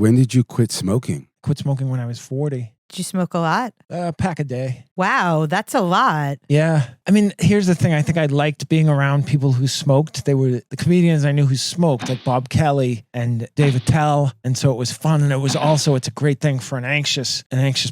When did you quit smoking? Quit smoking when I was 40. Did you smoke a lot? A pack a day. Wow, that's a lot. Yeah. I mean, here's the thing. I think I liked being around people who smoked. They were the comedians I knew who smoked, like Bob Kelly and Dave Chappelle. And so it was fun. And it was also, it's a great thing for an anxious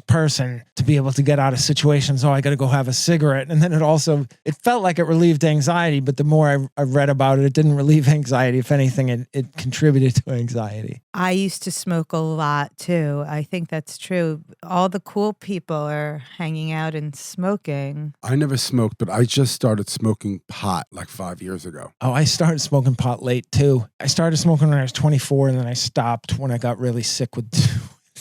person to be able to get out of situations. Oh, I got to go have a cigarette. And then it felt like it relieved anxiety. But the more I read about it, it didn't relieve anxiety. If anything, it contributed to anxiety. I used to smoke a lot too. I think that's true. All the cool people are hanging out and smoking. I never smoked, but I just started smoking pot like 5 years ago. Oh, I started smoking pot late too. I started smoking when I was 24 and then I stopped when I got really sick with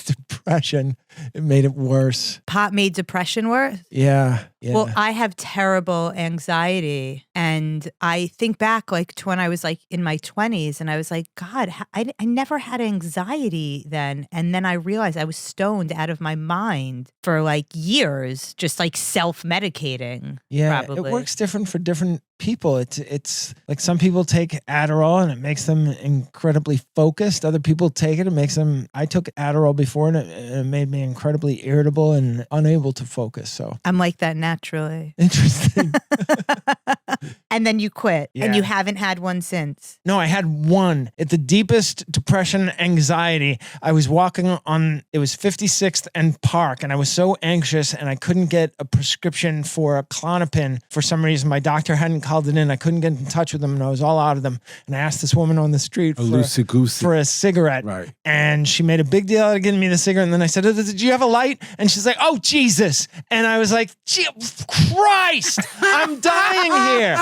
depression. It made it worse. Pot made depression worse? Yeah. Well, I have terrible anxiety. And I think back like to when I was like in my 20s and I was like, God, I never had anxiety then. And then I realized I was stoned out of my mind for like years, just like self-medicating. Yeah, probably. It works different for different people. It's like some people take Adderall and it makes them incredibly focused. Other people take it. It makes them, I took Adderall before and it made me incredibly irritable and unable to focus. So I'm like that naturally. Interesting. And then you quit and Yeah. you haven't had one since. No, I had one at the deepest depression, anxiety. I was walking on, it was 56th and Park, and I was so anxious and I couldn't get a prescription for a Klonopin for some reason. My doctor hadn't called it in. I couldn't get in touch with them and I was all out of them. And I asked this woman on the street for a cigarette. Right. And she made a big deal out of getting me the cigarette. And then I said, did you have a light? And she's like, oh, Jesus. And I was like, Christ, I'm dying here.